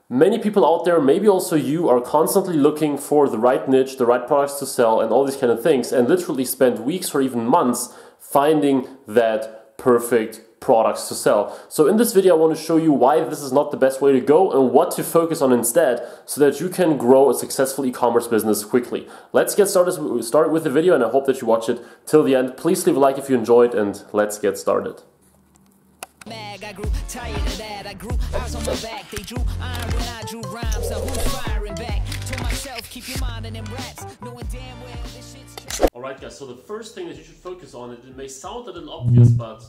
Many people out there, maybe also you, are constantly looking for the right niche, the right products to sell and all these kind of things, and literally spend weeks or even months finding that perfect products to sell. So in this video I want to show you why this is not the best way to go and what to focus on instead so that you can grow a successful e-commerce business quickly. Let's get started. Start with the video, and I hope that you watch it till the end. Please leave a like if you enjoyed, and let's get started. I grew tired of that. I grew eyes on my back. They drew iron when I drew rhymes. So who's firing back? Told myself, keep your mind on them rats. Knowing damn well this shit's true. Alright guys, so the first thing that you should focus on, it may sound a little obvious, but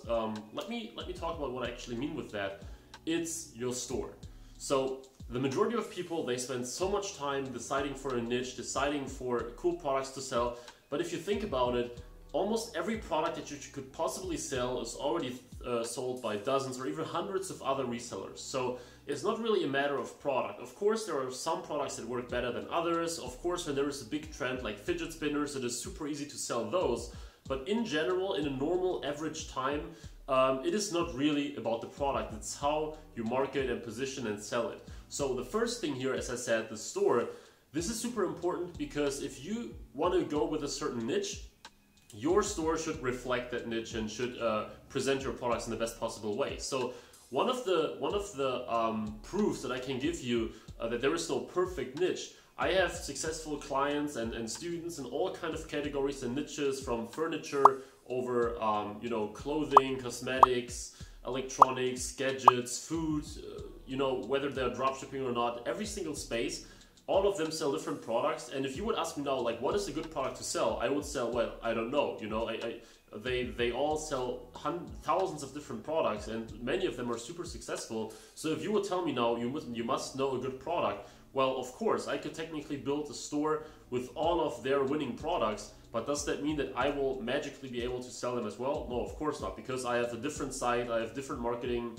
let me talk about what I actually mean with that. It's your store. So the majority of people, they spend so much time deciding for a niche, deciding for cool products to sell, but if you think about it, almost every product that you could possibly sell is already sold by dozens or even hundreds of other resellers. So it's not really a matter of product. Of course, there are some products that work better than others. Of course, when there is a big trend like fidget spinners, it is super easy to sell those. But in general, in a normal average time, it is not really about the product. It's how you market and position and sell it. So the first thing here, as I said, the store, this is super important because if you want to go with a certain niche, your store should reflect that niche and should present your products in the best possible way. So one of the proofs that I can give you that there is no perfect niche. I have successful clients and students in all kind of categories and niches, from furniture over you know, clothing, cosmetics, electronics, gadgets, food, you know, whether they're dropshipping or not, every single space. All of them sell different products, and if you would ask me now, like, what is a good product to sell? I would sell, well, I don't know, you know, they all sell thousands of different products, and many of them are super successful. So if you would tell me now, you must know a good product, well, of course, I could technically build a store with all of their winning products, but does that mean that I will magically be able to sell them as well? No, of course not, because I have a different site, I have different marketing,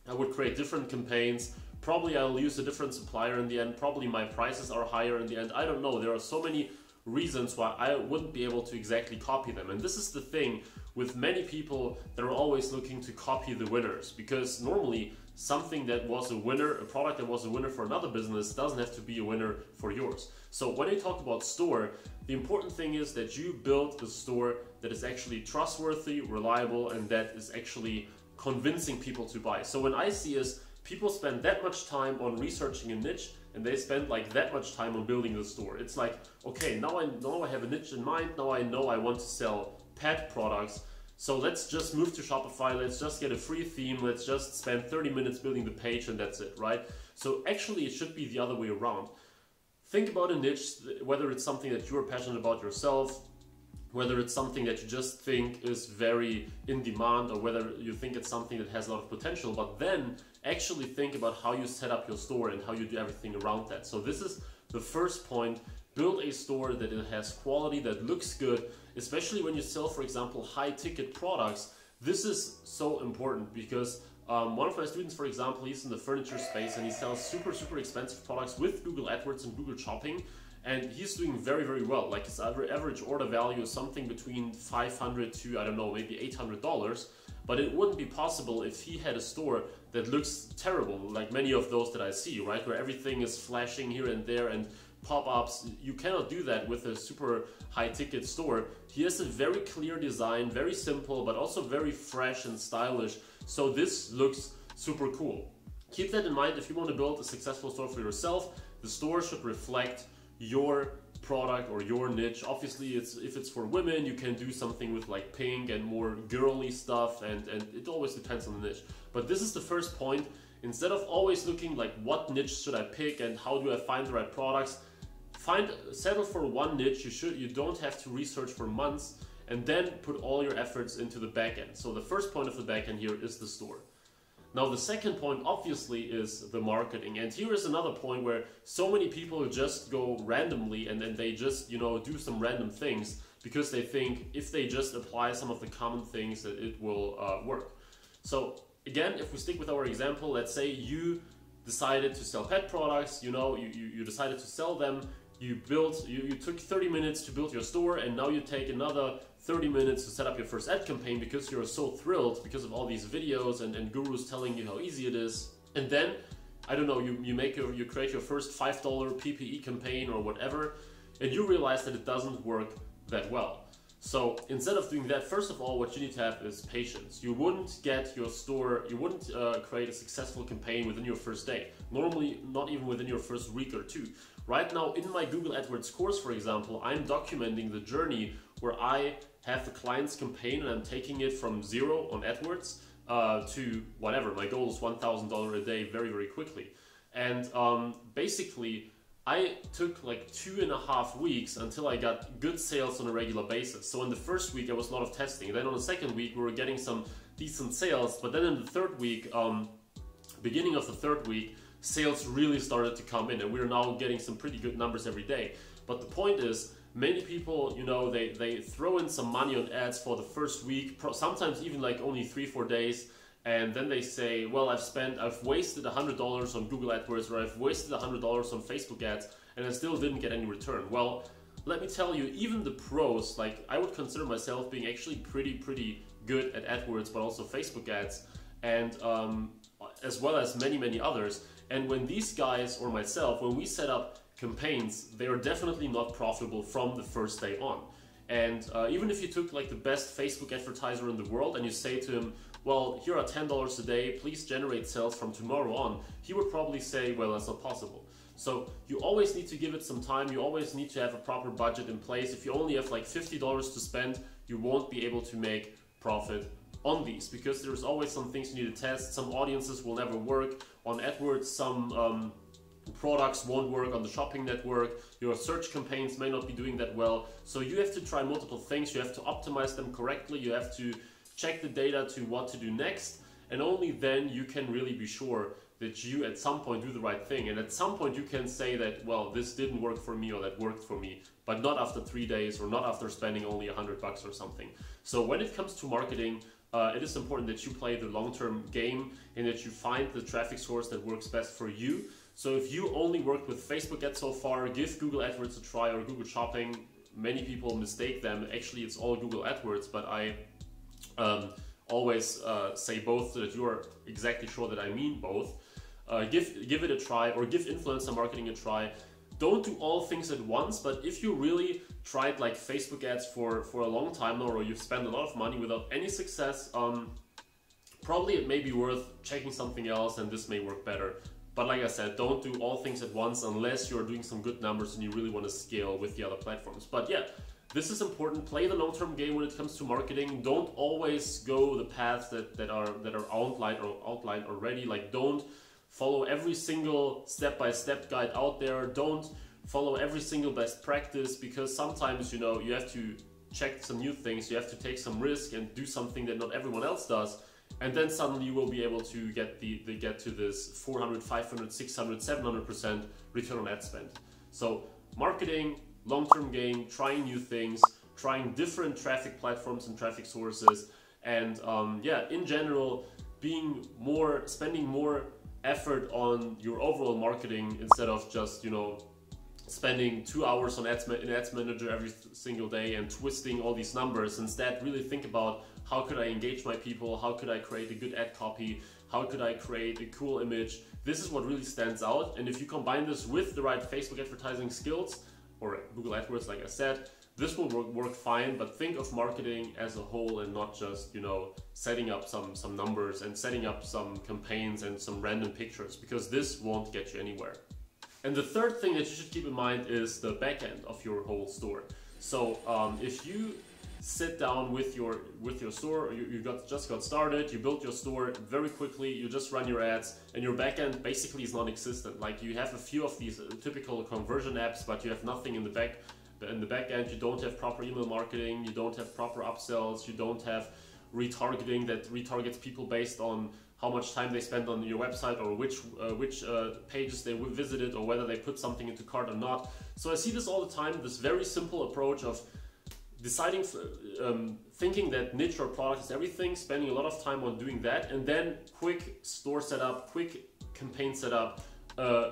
I would create different campaigns. Probably I'll use a different supplier in the end. Probably my prices are higher in the end. I don't know. There are so many reasons why I wouldn't be able to exactly copy them. And this is the thing with many people that are always looking to copy the winners. Because normally something that was a winner, a product that was a winner for another business, doesn't have to be a winner for yours. So when I talk about store, the important thing is that you build a store that is actually trustworthy, reliable, and that is actually convincing people to buy. So when I see is people spend that much time on researching a niche, and they spend like that much time on building the store. It's like, okay, now I know I have a niche in mind, now I know I want to sell pet products, so let's just move to Shopify, let's just get a free theme, let's just spend 30 minutes building the page and that's it, right? So actually it should be the other way around. Think about a niche, whether it's something that you're passionate about yourself, whether it's something that you just think is very in demand, or whether you think it's something that has a lot of potential, but then actually think about how you set up your store and how you do everything around that. So this is the first point. Build a store that it has quality, that looks good, especially when you sell, for example, high ticket products. This is so important because one of my students, for example, he's in the furniture space and he sells super expensive products with Google AdWords and Google Shopping. And he's doing very well. Like, his average order value is something between $500 to, I don't know, maybe $800. But it wouldn't be possible if he had a store that looks terrible, like many of those that I see, right? Where everything is flashing here and there and pop-ups. You cannot do that with a super high ticket store. He has a very clear design, very simple, but also very fresh and stylish. So this looks super cool. Keep that in mind if you want to build a successful store for yourself. The store should reflect your product or your niche. Obviously, if it's for women, you can do something with like pink and more girly stuff, and it always depends on the niche. But this is the first point. Instead of always looking like what niche should I pick and how do I find the right products, settle for one niche. You don't have to research for months, and then put all your efforts into the back end. So the first point of the back end here is the store. Now the second point obviously is the marketing, and here is another point where so many people just go randomly and then they just, you know, do some random things because they think if they just apply some of the common things that it will work. So again, if we stick with our example, let's say you decided to sell pet products, you know, you decided to sell them, you took 30 minutes to build your store, and now you take another 30 minutes to set up your first ad campaign because you're so thrilled because of all these videos and gurus telling you how easy it is. And then I don't know, you create your first $5 PPE campaign or whatever, and you realize that it doesn't work that well. So instead of doing that, first of all, what you need to have is patience. You wouldn't get your store, you wouldn't create a successful campaign within your first day. Normally, not even within your first week or two. Right now, in my Google AdWords course, for example, I'm documenting the journey where I have the client's campaign and I'm taking it from 0 on AdWords to whatever. My goal is $1,000 a day very, very quickly. And basically, I took like 2.5 weeks until I got good sales on a regular basis. So in the first week, there was a lot of testing. Then on the second week, we were getting some decent sales. But then in the third week, beginning of the third week, sales really started to come in, and we're now getting some pretty good numbers every day. But the point is, many people, you know, they throw in some money on ads for the first week, sometimes even like only 3-4 days. And then they say, well, I've wasted $100 on Google AdWords, or I've wasted $100 on Facebook ads, and I still didn't get any return. Well, let me tell you, even the pros, like I would consider myself being actually pretty good at AdWords, but also Facebook ads, and as well as many others. And when these guys or myself, when we set up campaigns, they are definitely not profitable from the first day on. And even if you took like the best Facebook advertiser in the world and you say to him, well, here are $10 a day, please generate sales from tomorrow on, he would probably say, well, that's not possible. So you always need to give it some time, you always need to have a proper budget in place. If you only have like $50 to spend, you won't be able to make profit on these, because there's always some things you need to test. Some audiences will never work on AdWords, some products won't work on the shopping network, your search campaigns may not be doing that well. So you have to try multiple things, you have to optimize them correctly, you have to check the data to what to do next, and only then you can really be sure that you at some point do the right thing. And at some point you can say that, well, this didn't work for me or that worked for me, but not after 3 days or not after spending only $100 or something. So when it comes to marketing, it is important that you play the long-term game and that you find the traffic source that works best for you. So if you only worked with Facebook ads so far, give Google AdWords a try, or Google Shopping. Many people mistake them. Actually, it's all Google AdWords, but I always say both so that you are exactly sure that I mean both. Give it a try, or give influencer marketing a try. Don't do all things at once, but if you really tried like Facebook ads for a long time now, or you've spent a lot of money without any success, probably it may be worth checking something else, and this may work better. But like I said, don't do all things at once unless you're doing some good numbers and you really want to scale with the other platforms. But yeah, this is important. Play the long-term game when it comes to marketing. Don't always go the paths that are outlined already. Like, don't follow every single step-by-step guide out there. Don't follow every single best practice, because sometimes, you know, you have to check some new things. You have to take some risk and do something that not everyone else does. And then suddenly you will be able to get to this 400, 500, 600, 700% return on ad spend. So marketing, long-term game, trying new things, trying different traffic platforms and traffic sources, and yeah, in general, spending more effort on your overall marketing instead of just, you know, spending 2 hours on Ads Manager every single day and twisting all these numbers. Instead, really think about, how could I engage my people? How could I create a good ad copy? How could I create a cool image? This is what really stands out. And if you combine this with the right Facebook advertising skills, or Google AdWords, like I said, this will work fine. But think of marketing as a whole and not just, you know, setting up some numbers and setting up some campaigns and some random pictures, because this won't get you anywhere. And the third thing that you should keep in mind is the back end of your whole store. So if you sit down with your store, you just got started, you built your store very quickly, you just run your ads, and your backend basically is non-existent. Like, you have a few of these typical conversion apps, but you have nothing in the back end. You don't have proper email marketing, you don't have proper upsells, you don't have retargeting that retargets people based on how much time they spend on your website, or which pages they visited, or whether they put something into cart or not. So I see this all the time, this very simple approach of deciding, thinking that niche or product is everything, spending a lot of time on doing that, and then quick store setup, quick campaign setup,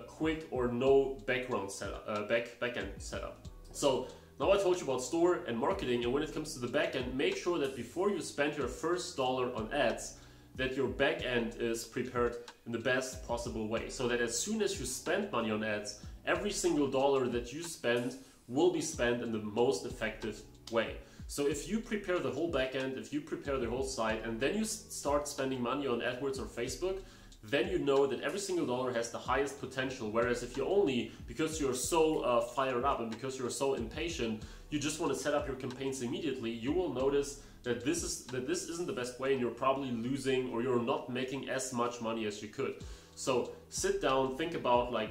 quick or no background setup, backend setup. So now I told you about store and marketing, and when it comes to the backend, make sure that before you spend your first dollar on ads, that your back end is prepared in the best possible way, so that as soon as you spend money on ads, every single dollar that you spend will be spent in the most effective way. So if you prepare the whole back end, if you prepare the whole site, and then you start spending money on AdWords or Facebook, then you know that every single dollar has the highest potential. Whereas if you only, because you're so fired up and because you're so impatient, you just want to set up your campaigns immediately, you will notice that this isn't the best way, and you're probably losing, or you're not making as much money as you could. So sit down, think about, like,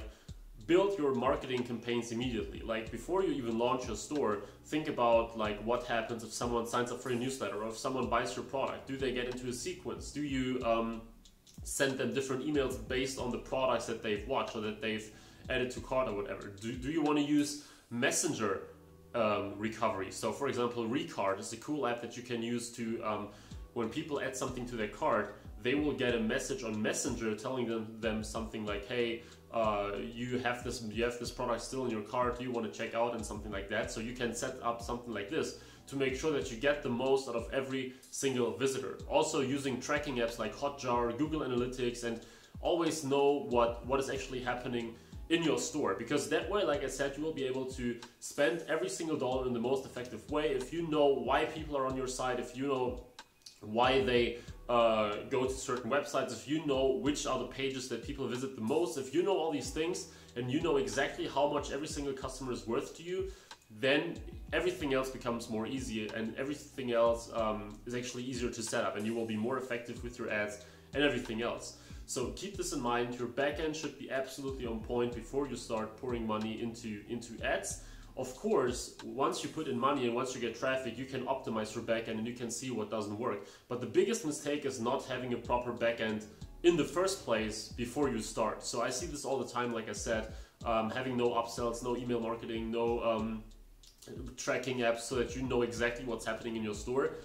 build your marketing campaigns immediately. Like, before you even launch your store, think about, like, what happens if someone signs up for a newsletter, or if someone buys your product. Do they get into a sequence? Do you send them different emails based on the products that they've watched or that they've added to cart or whatever? Do you want to use Messenger recovery? So for example, Recart is a cool app that you can use to, when people add something to their cart, they will get a message on Messenger telling them something like, hey, you have this product still in your cart, do you want to check out, and something like that. So you can set up something like this to make sure that you get the most out of every single visitor. Also using tracking apps like Hotjar, Google Analytics, and always know what is actually happening in your store, because that way, like I said, you will be able to spend every single dollar in the most effective way. If you know why people are on your site, if you know why they go to certain websites, if you know which are the pages that people visit the most, if you know all these things and you know exactly how much every single customer is worth to you, then everything else becomes more easy, and everything else is actually easier to set up, and you will be more effective with your ads and everything else. So keep this in mind. Your backend should be absolutely on point before you start pouring money into ads. Of course, once you put in money and once you get traffic, you can optimize your backend and you can see what doesn't work. But the biggest mistake is not having a proper backend in the first place before you start. So I see this all the time, like I said, having no upsells, no email marketing, no tracking apps, so that you know exactly what's happening in your store.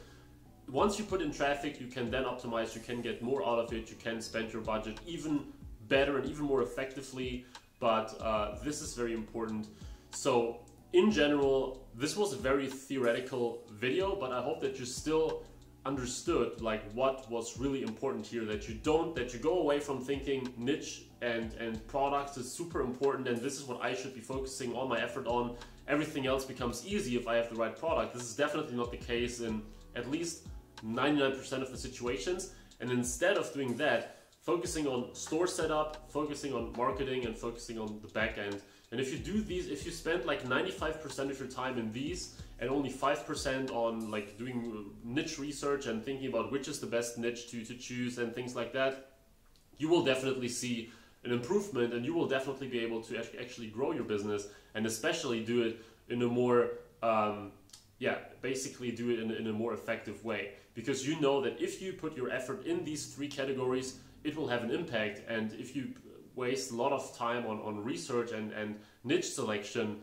Once you put in traffic, you can then optimize, you can get more out of it, you can spend your budget even better and even more effectively, but this is very important. So in general, this was a very theoretical video, but I hope that you still understood like what was really important here, that you go away from thinking niche and products is super important and this is what I should be focusing all my effort on. Everything else becomes easy if I have the right product. This is definitely not the case in at least 99% of the situations. And instead of doing that, focusing on store setup, focusing on marketing, and focusing on the back end. And if you do these, if you spend like 95% of your time in these and only 5% on like doing niche research and thinking about which is the best niche to choose and things like that, you will definitely see an improvement, and you will definitely be able to actually grow your business, and especially do it in a more basically do it in a more effective way, because you know that if you put your effort in these 3 categories, it will have an impact. And if you waste a lot of time on research and niche selection,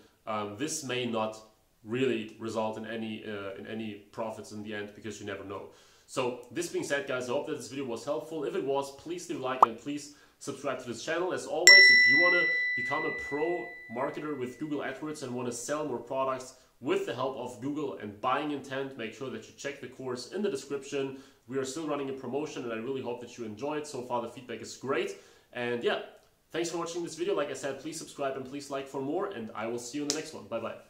this may not really result in any profits in the end, because you never know. So this being said, guys, I hope that this video was helpful. If it was, please leave a like and please subscribe to this channel. As always, if you want to become a pro marketer with Google AdWords and want to sell more products with the help of Google and buying intent, make sure that you check the course in the description. We are still running a promotion and I really hope that you enjoy it. So far the feedback is great. And yeah, thanks for watching this video. Like I said, please subscribe and please like for more, and I will see you in the next one. Bye bye.